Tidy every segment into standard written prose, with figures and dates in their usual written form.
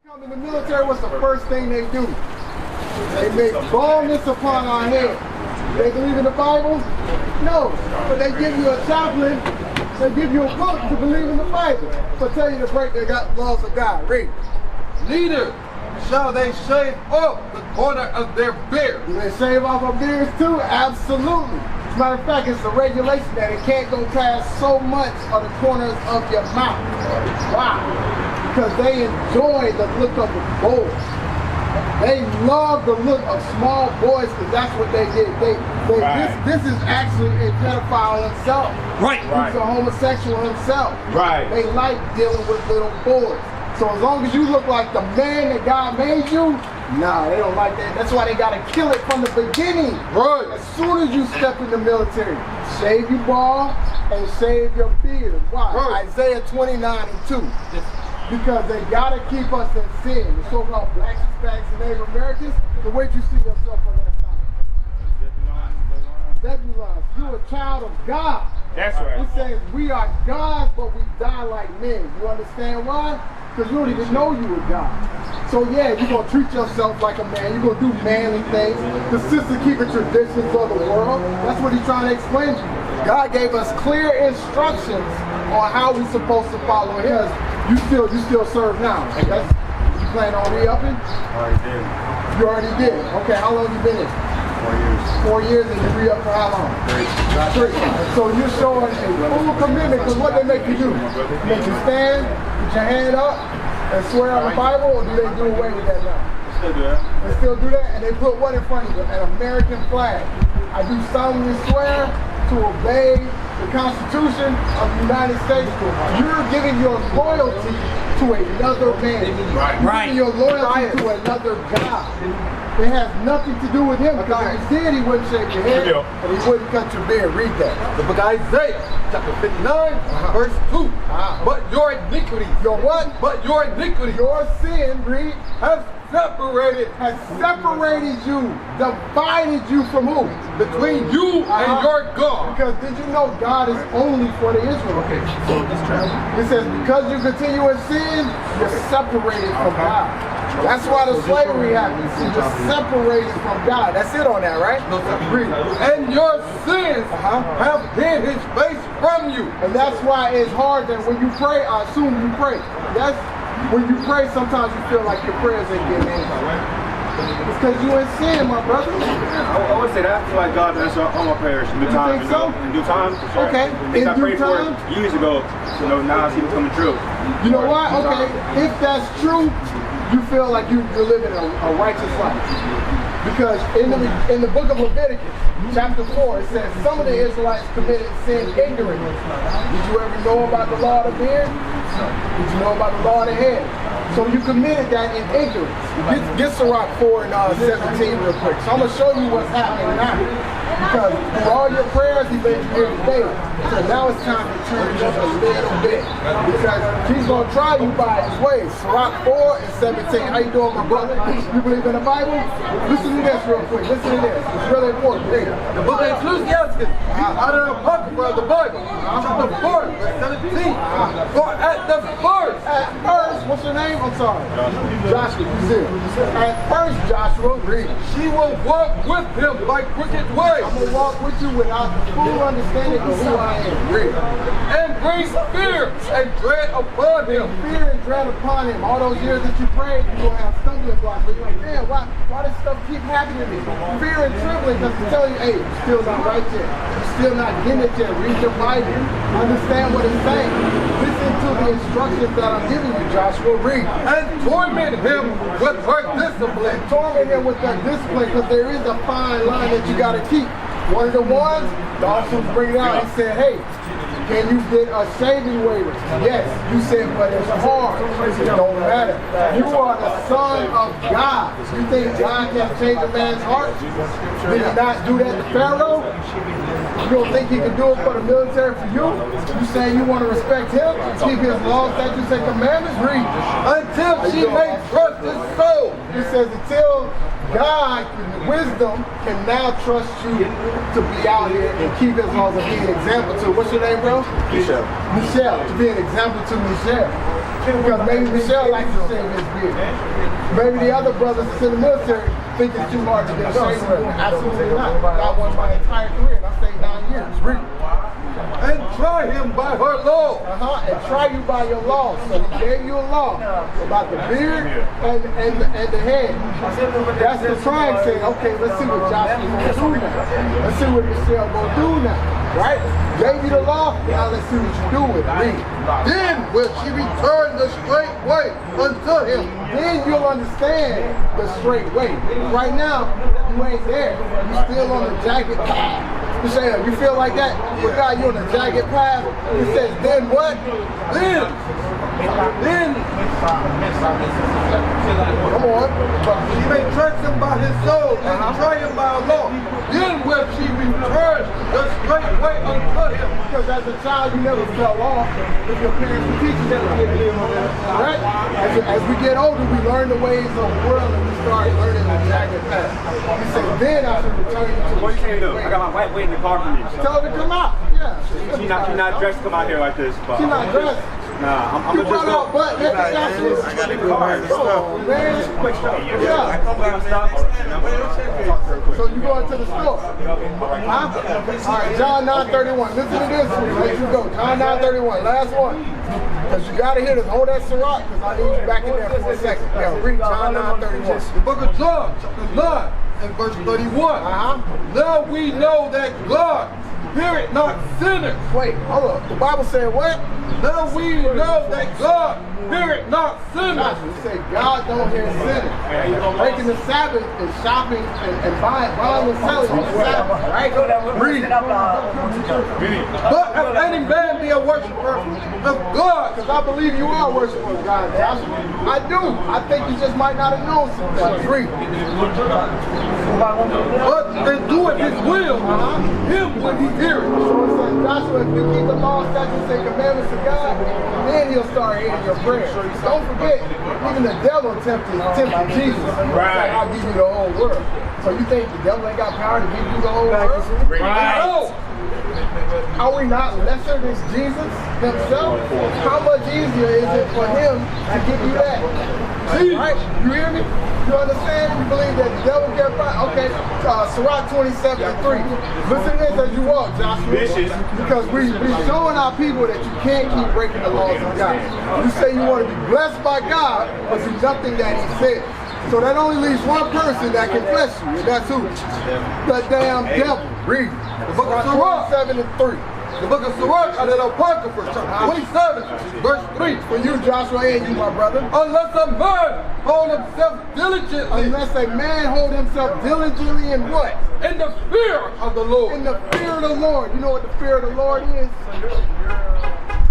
Come in the military, what's the first thing they do? They make boldness upon our head. They believe in the Bible? No. But they give you a chaplain, they give you a book to believe in the Bible. But tell you to break the laws of God. Read. Neither shall they shave off the corner of their beard. Do they shave off our beards too? Absolutely. As a matter of fact, it's a regulation that it can't go past so much of the corners of your mouth. Why? Because they enjoy the look of the boys. They love the look of small boys because that's what they did. This is actually a pedophile himself. Right. He's a homosexual himself. Right. They like dealing with little boys. So as long as you look like the man that God made you, nah, they don't like that. That's why they gotta kill it from the beginning. Right. As soon as you step in the military, shave your bald and shave your beard. Why? Right. Isaiah 29:2. Because they gotta keep us in sin. The so-called blacks, Hispanics, and Native Americans, the way you see yourself on that side. Zebulon, you're a child of God. That's right. It says we are gods, but we die like men. You understand why? Because you don't even know you were God. So yeah, you're going to treat yourself like a man. You're going to do manly things. Consistent keeping traditions of the world. That's what he's trying to explain to you. God gave us clear instructions on how we're supposed to follow him. You still serve now. You plan on re-upping? Already did. You already did. Okay, how long you been in? 4 years. 4 years, and you re-up for how long? 3. So you're showing a full commitment, because what they make you do? Make you stand, put your hand up, and swear on the Bible, or do they do away with that now? Still do that. They still do that, and they put what in front of you? An American flag. I do solemnly swear to obey the Constitution of the United States. You're giving your loyalty to another man. Right. You're giving your loyalty to another God. It has nothing to do with him, because if he did, he wouldn't shave your head, and he wouldn't cut your beard. Read that. The book of Isaiah, chapter 59, verse 2. But your iniquity. Your what? But your iniquity. Your sin, read, Has separated you, divided you from who? between you and your God. Because did you know God is only for the Israelites? Okay, so this trap. It says because you continue in sin, you're separated from God. That's why the slavery happens. You're separated from God. That's it on that, right? No, sir. Read. And your sins have hid his face from you. And that's why it's hard that when you pray, I assume you pray. That's when you pray, sometimes you feel like your prayers ain't getting answered. It's because you in sin, my brother. I would say that. I feel like God answers all my prayers in due time. think so? In due time, for sure. Okay. Things In I due prayed for time? years ago, now it's even coming true. You know why? Okay. If that's true, you feel like you're living a righteous life. Because in the book of Leviticus, chapter 4, it says some of the Israelites committed sin ignorantly. Did you ever know about the law of the beard? Did you know about the law of the head? So you committed that in ignorance. Get Sirach 4 and 17 real quick. So I'm going to show you what's happening now. Because through all your prayers, he made you here today. So now it's time to turn just a little bit. Because he's going to try you by his ways. Sirach 4 and 17. How you doing, my brother? You believe in the Bible? Listen to this real quick. Listen to this. It's really important. Read it. The book of Exploitation, out of the apocrypha of the Bible, chapter 4, verse 17. For at the first, What's your name? I'm sorry. Joshua. You see it. At first, Joshua, read. she will walk with him by crooked ways, I'm going to walk with you without the full understanding of who I am. Read. and bring fear and dread upon him. Fear and dread upon him. All those years that you prayed, you're going to have stumbling blocks. But you're like, man, why does stuff keep happening to me? Fear and trembling because to tell you, hey, you're still not right yet. You're still not getting it yet. Read your Bible. Understand what it's saying. Listen to the instructions that I'm giving you, Joshua. Read. And torment him with her discipline. Torment him with that discipline because there is a fine line that you got to keep. One of the ones, the officer was bringing it out. He said, hey, can you get a shaving waiver? Yes. You said, but it's hard. It don't matter. You are the son of God. You think God can change a man's heart? Did he not do that to Pharaoh? You don't think he can do it for the military for you? You say you want to respect him, keep his laws, statutes, and commandments? Read. Until she may trust his soul. It says until God, wisdom, can now trust you to be out here and keep his laws and be an example to, what's your name, bro? Michelle. Michelle, to be an example to Michelle. Because maybe Michelle likes to shave his beard. Maybe the other brothers that's in the military think it's too hard to get a shave with. Absolutely not. I won my entire career and I stayed 9 years. Read. And try him by her law. And try you by your law. So he gave you a law about the beard and the head. That's the trying saying, okay, let's see what Joshua is going to do now. Let's see what Michelle going to do now. Right? Gave you the law, now let's see what you do with it. Read. Then will she return the straight way unto him. Then you'll understand the straight way. Right now, you ain't there. You still on the jagged path. You say, you feel like that? With God, you're on the jagged path. It says, then what? Then. Come on. She may trust him by his soul and try him by law. Then will she return the straight way unto him. Because as a child, you never fell off if your parents were teaching you. Right? As we get older, we learn the ways of the world and we start learning the jagged path. He said, then I should return you to What you can't do? I got my wife waiting in the car for me. So. Tell her to come out. Yeah. She not dressed to come out here like this. But She's not dressed. Nah, I'm You just brought out butt naked statues. Oh, man. Yeah. So you going to the store? Huh? All right, John 9:31. Listen to this. Let you go. John 9:31. Last one. Because you got to hear this. Hold that Sirach, because I need you back in there for a second. Yeah, read John 9:31. The book of John, chapter 9, and verse 31. Now we know that God heareth not sinners. Wait, hold up. The Bible said what? Now we know that God heareth not sinners. It said God don't hear sinners. Breaking the Sabbath is shopping and buying and selling on the Sabbath, right? Read. But if any man be a worshiper of God, because I believe you are worshiping God, Joshua. I do. I think you just might not have known some things. Read. but and doeth his will, him when he heareth. So it says, Joshua, if you keep the law, statutes, and commandments of God, then he'll start hearing your prayers. Don't forget, even the devil tempted Jesus. Right. I'll give you the whole world. So you think the devil ain't got power to give you the whole world? Right. No. Are we not lesser than Jesus himself? How much easier is it for him to give you that? Right? You hear me? You understand? You believe that the devil can fight? Okay. Sirach 27:3. Listen to this as you walk, Joshua. Because we're showing our people that you can't keep breaking the laws of God. You say you want to be blessed by God, but do nothing that he said. So that only leaves one person that can bless you, and that's who? The damn devil. Read. The book of Sirach 7:3. The book of Sirach, out of the Apocrypha, chapter 27, verse 3. For you, Joshua, and you, my brother. Unless a man hold himself diligently. Unless a man hold himself diligently in what? In the fear of the Lord. In the fear of the Lord. You know what the fear of the Lord is?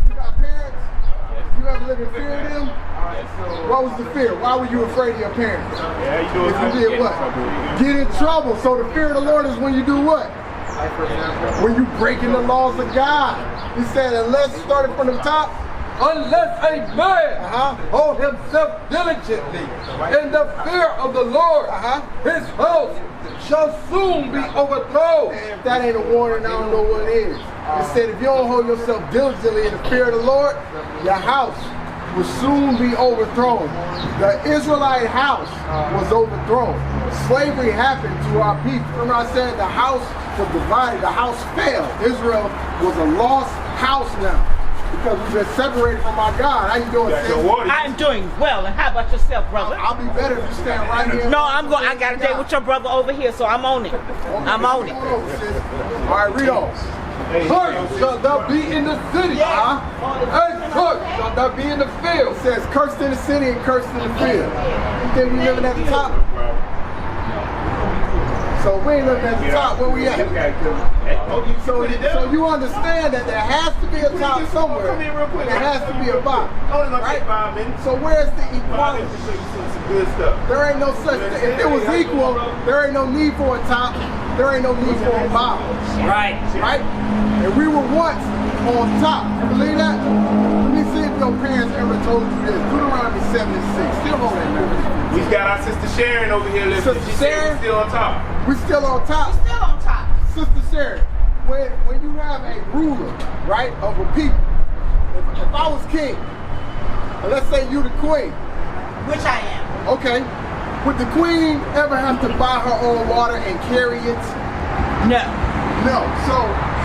You got parents? You ever live in fear of them? What was the fear? Why were you afraid of your parents? If you did what? Get in trouble. So the fear of the Lord is when you do what? When you breaking the laws of God. He said, unless, started from the top, unless a man hold himself diligently in the fear of the Lord, his house shall soon be overthrown. And if that ain't a warning, I don't know what it is. It said, if you don't hold yourself diligently in the fear of the Lord, your house will soon be overthrown. The Israelite house was overthrown. Slavery happened to our people. Remember I said the house was divided, the house fell. Israel was a lost house now because we've been separated from our God. How you doing, sis? I'm doing well, and how about yourself, brother? I'll be better if you stand right here. No, I'm going. I got a date with your brother over here, so I'm on it. I'm on it. All right, read on. Cursed shall thou be in the city, and cursed shall thou be in the field. It says cursed in the city and cursed in the field. You think we living at the top? So we ain't living at the top, where we at? So you understand that there has to be a top somewhere. There has to be a bottom. Right? So where's the equality? There ain't no such thing. If it was equal, there ain't no need for a top. There ain't no need for a bottom. Right. Right? And we were once on top. You believe that? Let me see if your parents ever told you this. Deuteronomy 7:6. Still hold that number. We got our sister Sharon over here listening. Sister She said Sharon? we're still on top. We still on top. Still on top. Sister Sharon, when you have a ruler, right, of a people, if I was king, let's say you the queen. Which I am. Okay. Would the queen ever have to buy her own water and carry it? No. No. So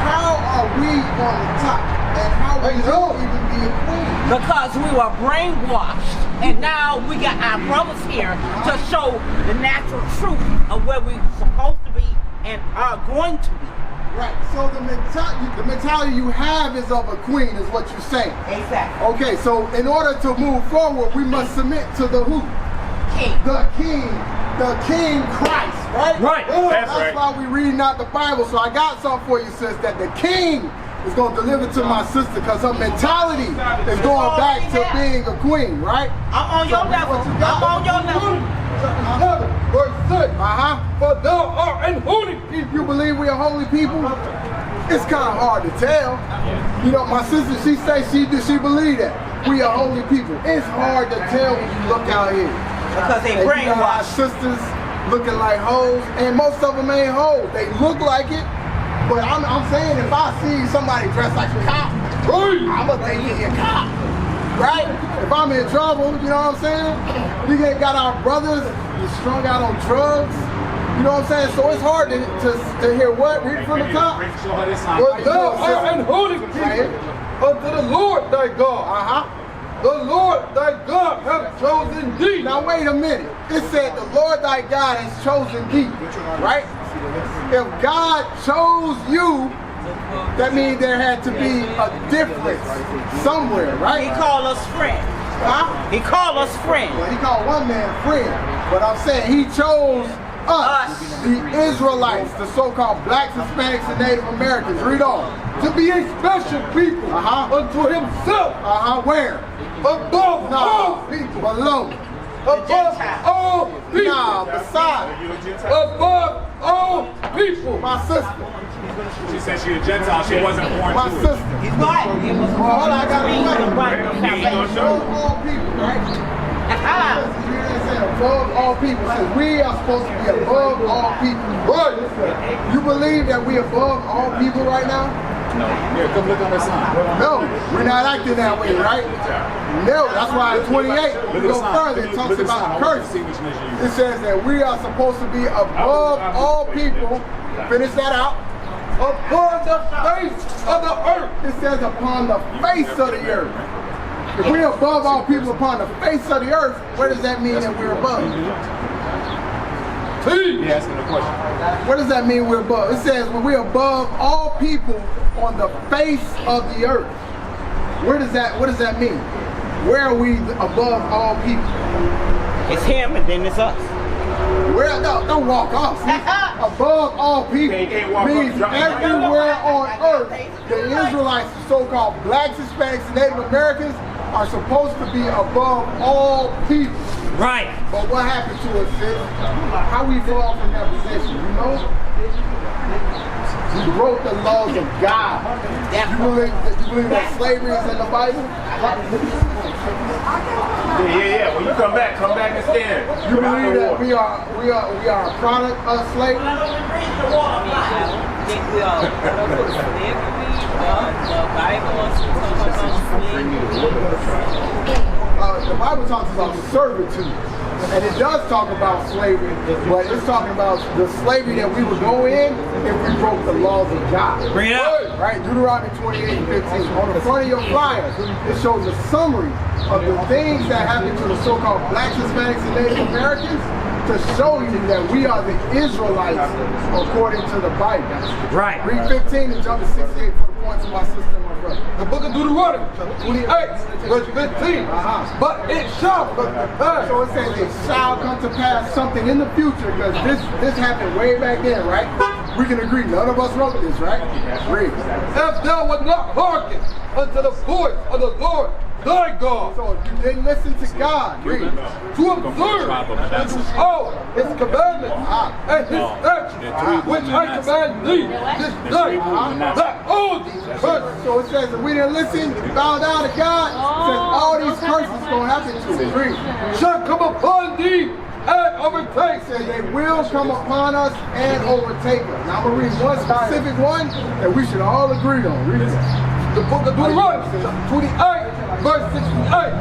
how are we on the top? And how will you even be a queen? Because we were brainwashed, and now we got our brothers here to show the natural truth of where we're supposed to be and are going to be. Right. So the mentality you have is of a queen, is what you're saying. Exactly. Okay. So in order to move forward, we must submit to the who? King. The King Christ. Right. Right. That's why we reading out the Bible. So I got something for you, sis. That the King is going to deliver to my sister, because her mentality is going back to being a queen, right? I'm on your level. I'm on your level. 11, verse 6. For thou art an holy people. You believe we are holy people? It's kind of hard to tell. You know, my sister, she say she believe that we are holy people. It's hard to tell when you look out here. Because they And you got our brainwashed. sisters looking like hoes, and most of them ain't hoes. They look like it, but I'm saying if I see somebody dressed like a cop, I'm gonna think he's a cop, right? If I'm in trouble, you know what I'm saying? We got our brothers strung out on drugs, you know what I'm saying? So it's hard to hear what? Read from the top. For thou art an holy people unto the Lord thy God. The Lord thy God hath chosen thee. Now wait a minute. It said the Lord thy God has chosen thee, right? If God chose you, that means there had to be a difference somewhere, right? He called us friends. Huh? He called us friends. Well, he called one man friend, but I'm saying he chose us, the Israelites, the so-called blacks, Hispanics, and Native Americans. Read on. To be a special people unto himself. Where? Above all people. Below. Above all people. Nah, beside. Above all people. My sister. She said she a Gentile. She wasn't born My to it. sister. He's right. It was All I got to salvation. above all people, right? Above all people. Says we are supposed to be above all people. Right. You believe that we above all people right now? No. Here, come look on the sign. No, we're not acting that way, right? No, that's why in 28, we go further, it talks about curse. It says that we are supposed to be above all people. Finish that out. Upon the face of the earth. It says upon the face of the earth. If we're above all people upon the face of the earth, what does that mean that we're above? He asking a question. What does that mean we're above? It says we're above all people on the face of the earth. What does that mean? Where are we above all people? It's him and then it's us. Where? No, don't walk off. Above all people means everywhere on earth. The Israelites, the so-called blacks, Hispanics, and Native Americans, are supposed to be above all people. Right. But what happened to us, sis? How we fall from that position, you know? We broke the laws of God. You believe that slavery is in the Bible? Yeah. When you come back and stand. You believe that we are a product of slavery? The Bible talks about servitude, and it does talk about slavery, but it's talking about the slavery that we would go in if we broke the laws of God. Bring it up. Right? Deuteronomy 28 and 15. On the front of your flyer, it shows a summary of the things that happened to the so-called blacks, Hispanics, and Native Americans to show you that we are the Israelites according to the Bible. Right. Read 15 and jump to 68 for the points of my sister and my brother. The book of Deuteronomy, 28, verse 15. But it shall come to pass. So it says it shall come to pass something in the future, because this happened way back then, right? We can agree, none of us wrote this, right? Read. If thou would not hearken unto the voice of the Lord thy God. So if you didn't listen to God, read. To observe and to follow his commandments and his statutes, which I command thee this day, that all these curses. So it says if we didn't listen, bow down to God, it says all these curses going to happen to us. Read. Shall come upon thee and overtake. It says they will come upon us and overtake us. Now I'm going to read one specific one that we should all agree on. Read it. The book of Deuteronomy, 28, verse 68.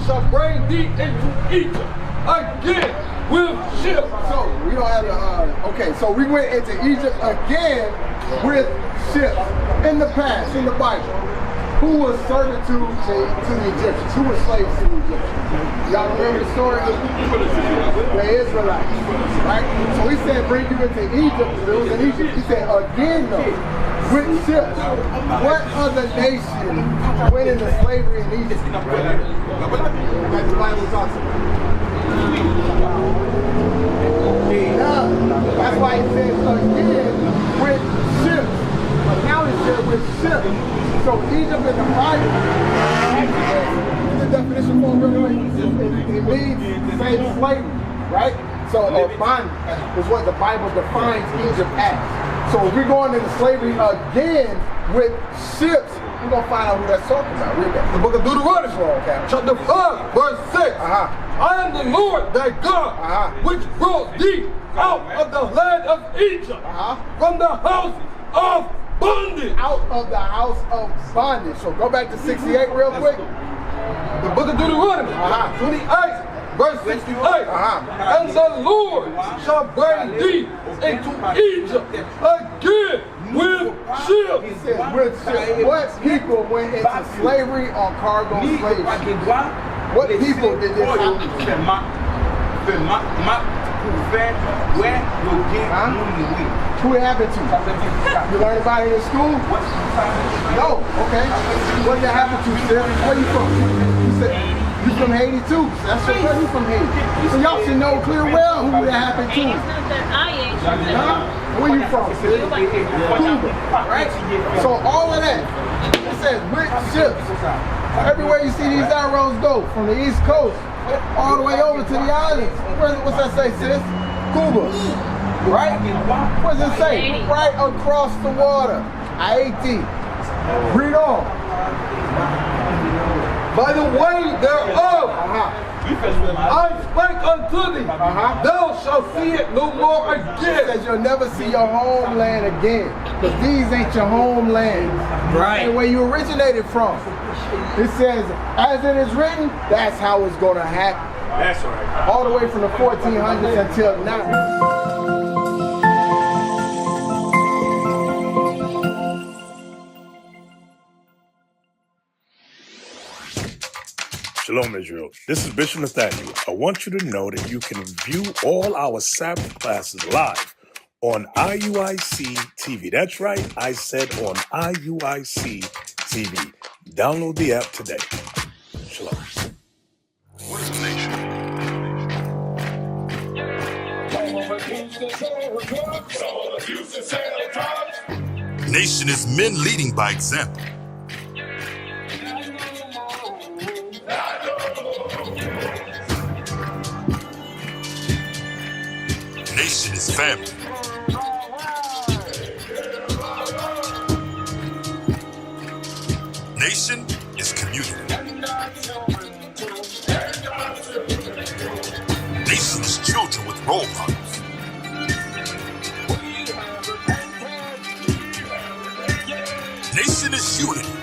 shall bring thee into Egypt again with ships. So we don't have to, okay, so we went into Egypt again with ships. In the past, in the Bible, who was servitude to the Egyptians? Who was slaves to the Egyptians? Y'all remember the story? The Israelites, right? So he said, bring you into Egypt. It was in Egypt. He said, again though, with ships. What other nation went into slavery in Egypt? That the Bible talks about. Yeah, that's why he says again with ships. But now he said with ships. So Egypt in the Bible, the definition for it means slave slavery, right? So or bondage is what the Bible defines Egypt as. So if we're going into slavery again with ships, we're going to find out who that's talking about. Read that. The book of Deuteronomy, chapter 5, verse 6. I am the Lord thy God, which brought thee out of the land of Egypt, from the house of bondage. Out of the house of bondage. So go back to 68 real quick. The book of Deuteronomy, 28, verse 68. And the Lord shall bring thee into Egypt again with ships. He said with ships. What people went into slavery on cargo slavery? What people did this happen to? Who it happened to? You learned about it in school? No. Okay. What did that happen to, sis? Where you from? You said you from Haiti too. That's where you from Haiti. So y'all should know clear well who that happened to. Where you from, sis? Cuba. Right? So all of that. It says with ships. Everywhere you see these arrows go, from the East Coast all the way over to the islands. What's that say, sis? Cuba. Right? What does it say? Right across the water. Haiti. Read on. By the way thereof, I spake unto thee, thou shalt see it no more It again. says you'll never see your homeland again. Because these ain't your homeland. Right. And where you originated from. It says, as it is written, that's how it's going to happen. That's right. All the way from the 1400s until now. Shalom, Israel. This is Bishop Nathaniel. I want you to know that you can view all our Sabbath classes live on IUIC TV. That's right, I said on IUIC TV. Download the app today. Shalom. What is a nation? Nation is men leading by example. Nation is family. Nation is community. Nation is children with role models. Nation is unity.